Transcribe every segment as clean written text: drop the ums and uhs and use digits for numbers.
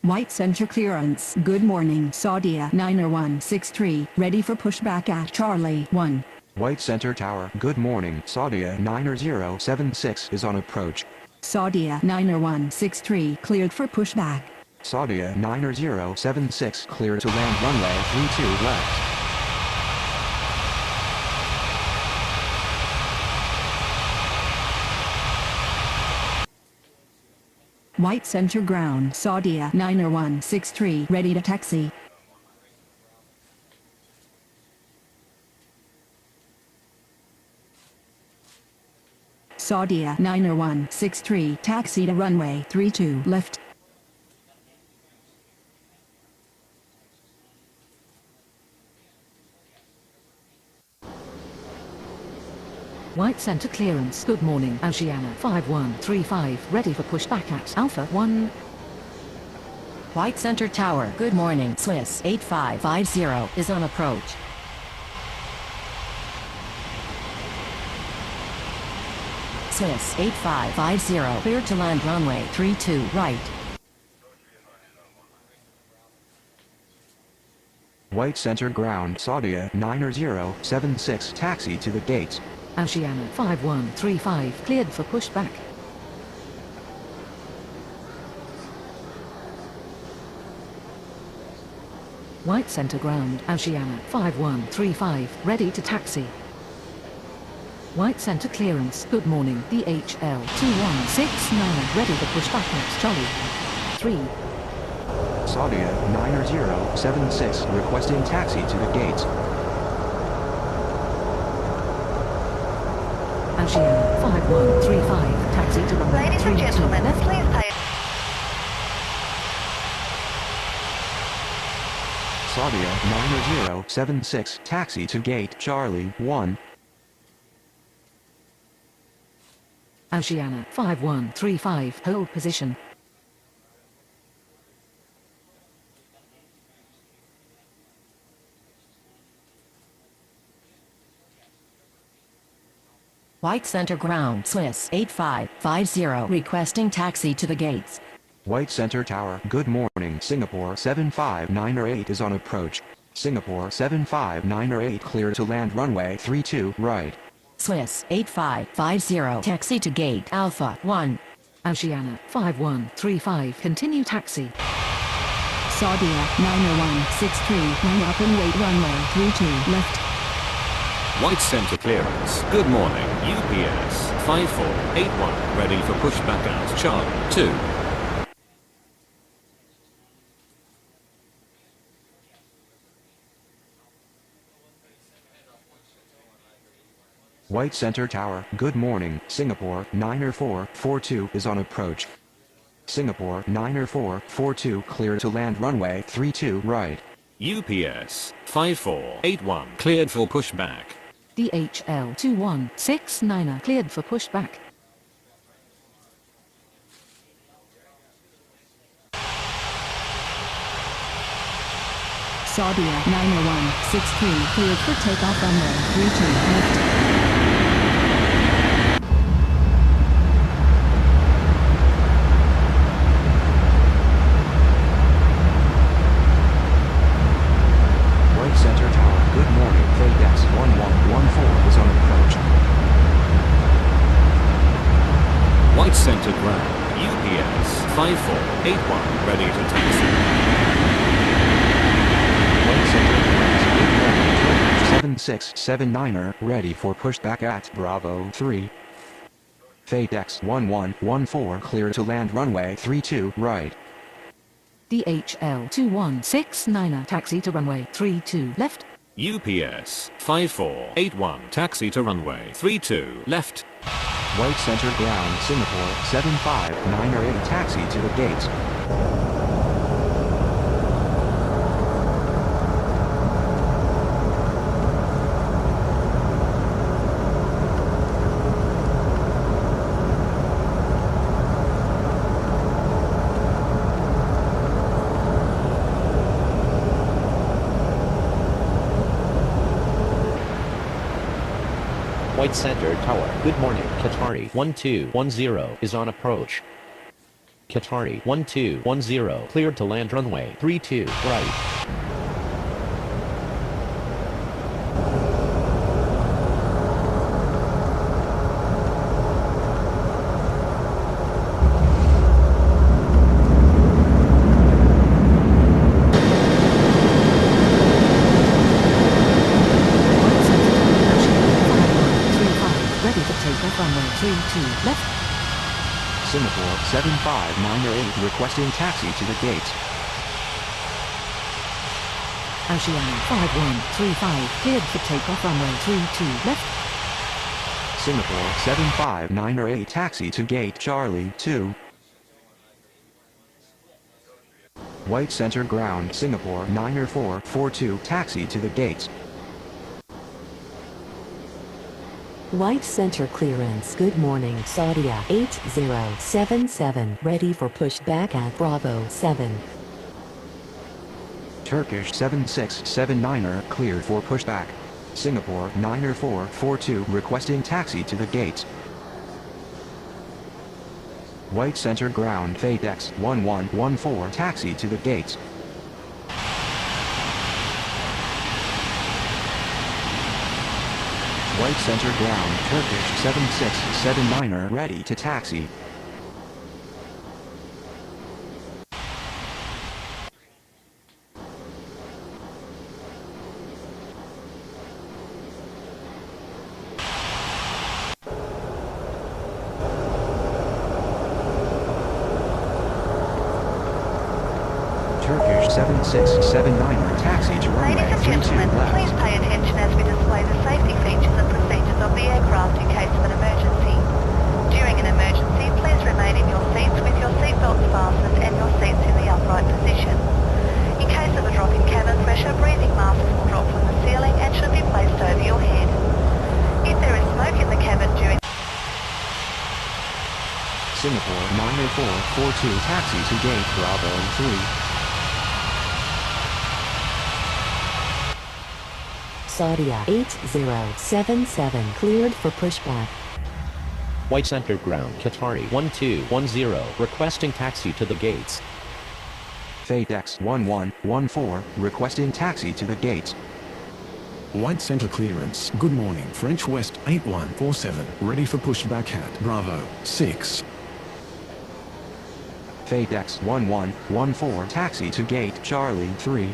White center clearance. Good morning, Saudia 90163, ready for pushback at Charlie 1. White center tower. Good morning, Saudia 9076 is on approach. Saudia 90163, cleared for pushback. Saudia 9076, clear to land runway 32 left. White center ground. Saudia 90163, ready to taxi. Saudia 90163, taxi to runway 32 left. White center clearance. Good morning, Oceana 5135, ready for pushback at Alpha 1. White center tower. Good morning, Swiss 8550 is on approach. Swiss 8550, clear to land runway 32 right. White center ground. Saudia 9076, taxi to the gates. Oceana 5135, cleared for pushback. White center ground. Oceana 5135, ready to taxi. White center clearance. Good morning, DHL 2169, ready to pushback at Charlie 3. Saudia 9076, requesting taxi to the gates. Oceana 5135, taxi to runway 32 Ladies and gentlemen, left. please pay. Saudia 9076, taxi to gate Charlie 1. Oceana 5135, hold position. White center ground. Swiss 8550, requesting taxi to the gates. White center tower. Good morning, Singapore 7598 is on approach. Singapore 7598, clear to land runway 32 right. Swiss 8550, taxi to gate Alpha 1. Oceana 5135, continue taxi. Saudia 90163, line up and wait runway 32 left. White center clearance. Good morning, UPS 5481, ready for pushback out Charlie 2. White center tower. Good morning, Singapore 90442 is on approach. Singapore 90442, clear to land runway 32 right. UPS 5481, cleared for pushback. DHL 2169, cleared for pushback. Saudia 90163, cleared for takeoff runway 32 left. UPS 5481 ready to taxi. White Center 7679er ready for pushback at Bravo 3. FadeX 1114 clear to land runway 32 right. DHL 2169er taxi to runway 32 left. UPS 5481 taxi to runway 32 left. White Center ground Singapore 759er taxi to the gate. White Center Tower. Good morning. Qatari 1210 is on approach. Qatari 1210 cleared to land runway 32 right. Ready for takeoff runway 32 left. Singapore 759er requesting taxi to the gate. Oceania 5135 cleared for takeoff runway 32 left. Singapore 759er taxi to gate Charlie 2. White Center ground Singapore 9442 taxi to the gate. White Center clearance. Good morning. Saudia 8077 ready for pushback at Bravo 7. Turkish 7679er cleared for pushback. Singapore 9442 requesting taxi to the gate. White Center ground FadeX 1114 taxi to the gate. White Center ground Turkish 7679er ready to taxi. Turkish 7679er taxi to runway Ladies and 32 gentlemen, left. please pay attention as we display the safety features and procedures of the aircraft in case of an emergency. During an emergency, please remain in your seats with your seatbelts fastened and your seats in the upright position. In case of a drop in cabin pressure, breathing masks will drop from the ceiling and should be placed over your head. If there is smoke in the cabin during Singapore 90442 taxi to gate Bravo 3. Saudia 8077 cleared for pushback. White Center ground Qatari 1210 requesting taxi to the gates. FadeX 1114 requesting taxi to the gate. White Center clearance. Good morning. French West 8147 ready for pushback at Bravo 6. FadeX 1114 taxi to gate Charlie 3.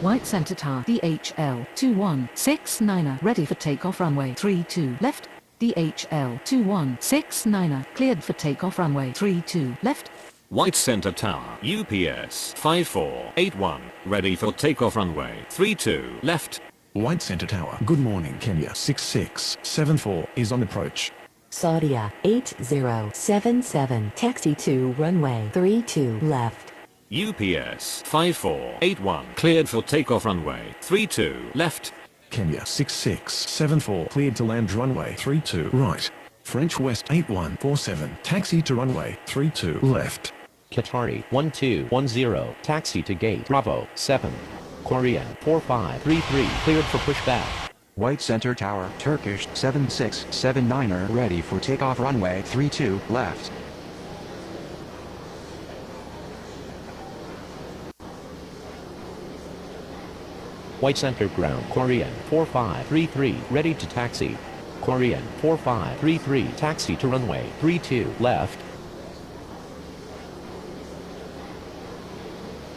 White Center Tower DHL 2169er ready for takeoff runway 32 left. DHL 2169er cleared for takeoff runway 32 left. White Center Tower UPS 5481 ready for takeoff runway 32 left. White Center Tower. Good morning. Kenya 6674 is on approach. Saudia 8077 taxi to runway 32 left. UPS 5481 cleared for takeoff runway 32 left. Kenya 6674 cleared to land runway 32 right. French West 8147 taxi to runway 32 left. Qatari 1210 taxi to gate Bravo 7. Korean 4533 cleared for pushback. White Center Tower Turkish 7679er ready for takeoff runway 32 left. White Center ground Korean 4533 ready to taxi. Korean 4533, taxi to runway 32 left.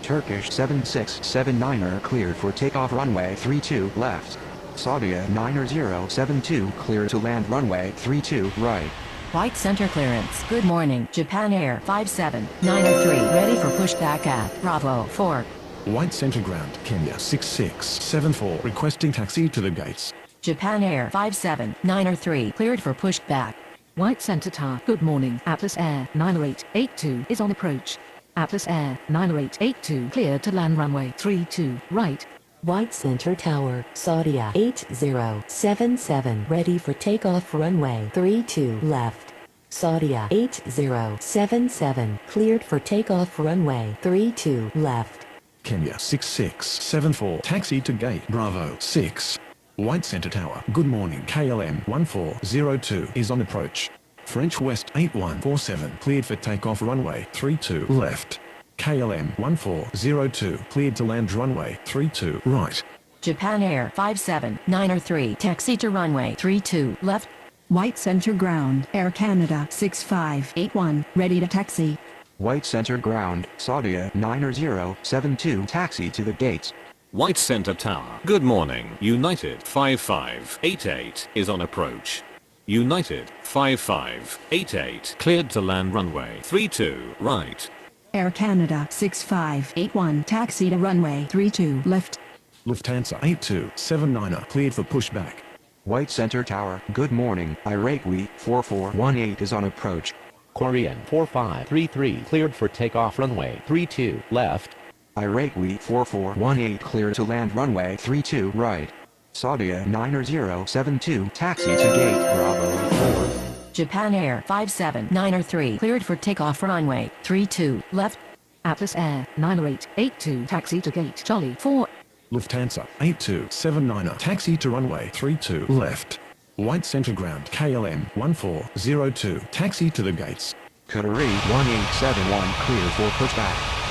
Turkish 7679er cleared for takeoff runway 32 left. Saudia 9072 clear to land runway 32 right. White center clearance. Good morning. Japan Air 57903. Ready for pushback at Bravo 4. White center ground, Kenya 6674 requesting taxi to the gates. Japan Air 57903. Cleared for pushback. White Center Tower, good morning. Atlas Air 90882 is on approach. Atlas Air 90882 cleared to land runway 32 right. White Center Tower, Saudia 8077 ready for takeoff runway 32 left. Saudia 8077 cleared for takeoff runway 32 left. Kenya 6674 taxi to gate Bravo 6. White Center Tower, good morning. KLM 1402 is on approach. French West 8147 cleared for takeoff runway 32 left. KLM 1402 cleared to land runway 32 right. Japan Air 57903. Taxi to runway 32 left. White Center Ground, Air Canada 6581, ready to taxi. White Center Ground, Saudia 9072 taxi to the gates. White Center Tower, good morning. United 5588 is on approach. United 5588 cleared to land runway 32 right. Air Canada 6581, taxi to runway 32 left. Lufthansa 8279er cleared for pushback. White Center Tower, good morning. Iraqi 4418 is on approach. Korean 4533, cleared for takeoff runway 32 left. Iraqi 4418 clear to land runway 32 right. Saudia 9072 taxi to gate Bravo 4. Japan Air 57903. Cleared for takeoff runway 32 left. Atlas Air 9882 taxi to gate Charlie 4. Lufthansa 8279er taxi to runway 32 left. White Center Ground KLM 1402 taxi to the gates. Qatari 1871 clear for pushback.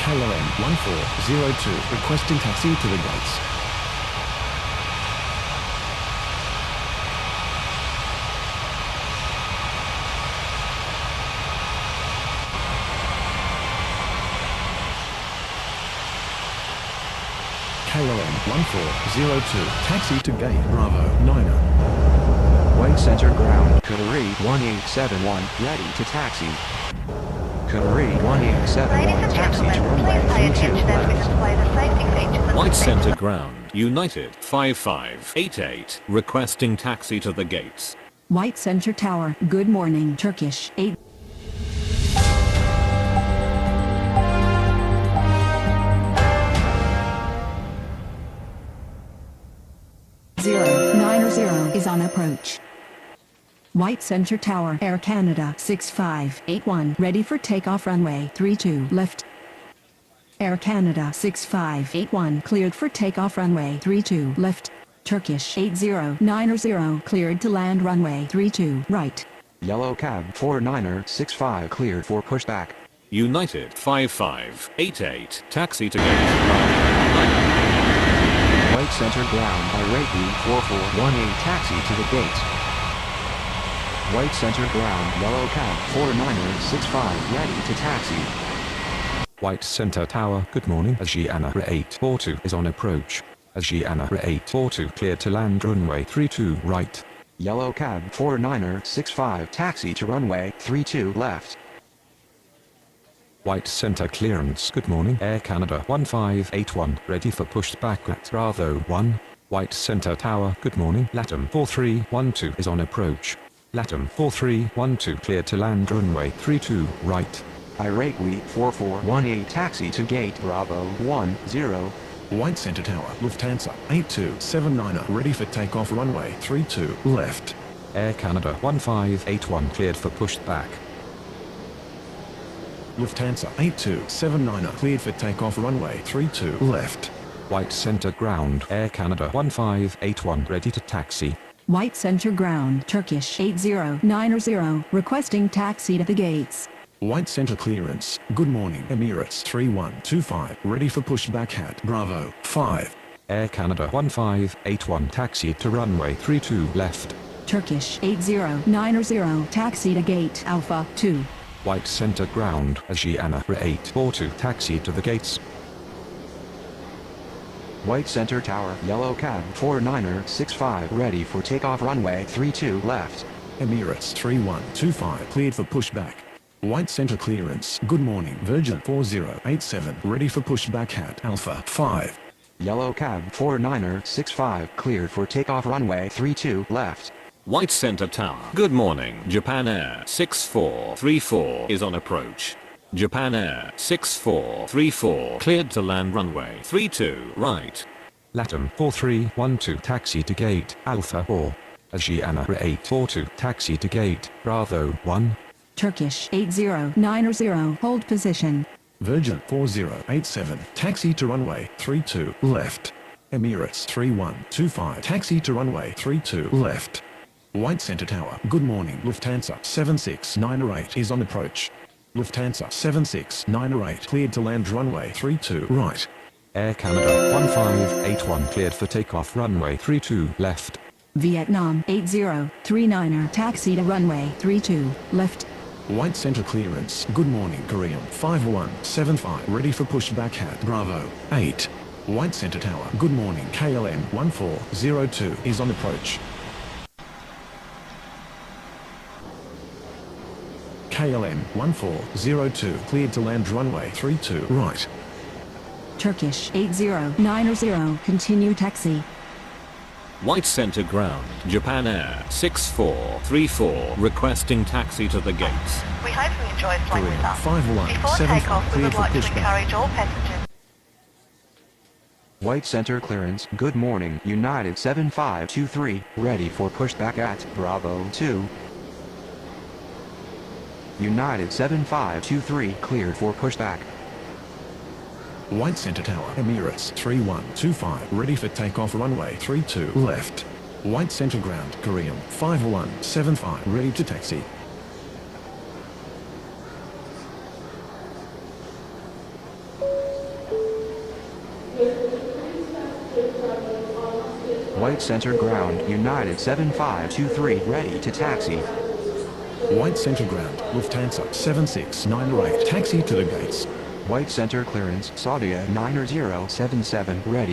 KLM 1402 requesting taxi to the gates. KLM 1402 taxi to gate Bravo 9er. White Center Ground, Qatari 1871 ready to taxi. Qatari 1871 taxi to runway 32 left. White Center Ground, United 5588 requesting taxi to the gates. White Center Tower, good morning. Turkish 8. 090 is on approach. White Center Tower, Air Canada 6581, ready for takeoff runway 32 left. Air Canada 6581 cleared for takeoff runway 32 left. Turkish 8090 cleared to land runway 32 right. Yellow Cab 49er65 cleared for pushback. United 5588 taxi to gate. White Center Ground, Iraqi 4418 taxi to the gates. White Center Ground, Yellow Cab 49er65 ready to taxi. White Center Tower, good morning. Asiana 842 is on approach. Asiana 842 cleared to land runway 32 right. Yellow Cab 49er65 taxi to runway 32 left. White Center clearance, good morning. Air Canada 1581 ready for pushback at Bravo 1. White Center Tower, good morning. LATAM 4312 is on approach. LATAM 4312 cleared to land runway 32 right. Iraqi 4418 taxi to gate Bravo 10. White Center Tower, Lufthansa 8279er ready for takeoff runway 32 left. Air Canada 1581 cleared for pushback. Lufthansa 8279er cleared for takeoff runway 32 left. White Center Ground, Air Canada 1581 ready to taxi. White Center Ground, Turkish 8090 requesting taxi to the gates. White Center clearance, good morning. Emirates 3125 ready for pushback at Bravo 5. Air Canada 1581 taxi to runway 32 left. Turkish 8090 taxi to gate Alpha 2. White center ground Asiana 842 taxi to the gates. White Center Tower, Yellow Cab 4965 ready for takeoff runway 32 left. Emirates 3125 cleared for pushback. White center clearance. Good morning. Virgin 4087 ready for pushback at Alpha 5. Yellow Cab 4965 cleared for takeoff runway 32 left. White Center Tower. Good morning. Japan Air 6434 is on approach. Japan Air 6434 cleared to land runway 32 right. Latam 4312 taxi to gate Alpha 4. Asiana 842 taxi to gate Bravo 1. Turkish 8090 hold position. Virgin 4087 taxi to runway 32 left. Emirates 3125 taxi to runway 32 left. White Center Tower. Good morning. Lufthansa 7698 is on approach. Lufthansa 7698 cleared to land runway 32 right. Air Canada 1581 cleared for takeoff runway 32 left. Vietnam 8039 taxi to runway 32 left. White center clearance. Good morning. Korean 5175 ready for pushback at Bravo 8. White center tower. Good morning. KLM 1402 is on approach. KLM 1402 cleared to land runway 32 right. Turkish 8090 continue taxi. White Center ground. Japan Air 6434 requesting taxi to the gates. We hope you enjoy flying with us. 5175 Before takeoff, we would cleared for like to pushback. encourage all passengers. White Center clearance. Good morning. United 7523 ready for pushback at Bravo 2. United 7523 cleared for pushback. White Center Tower. Emirates 3125 ready for takeoff runway 32 left. White Center ground. Korean 5175 ready to taxi. White Center ground. United 7523 ready to taxi. White Center ground. Lufthansa 7698 taxi to the gates. White Center clearance. Saudia 9077 ready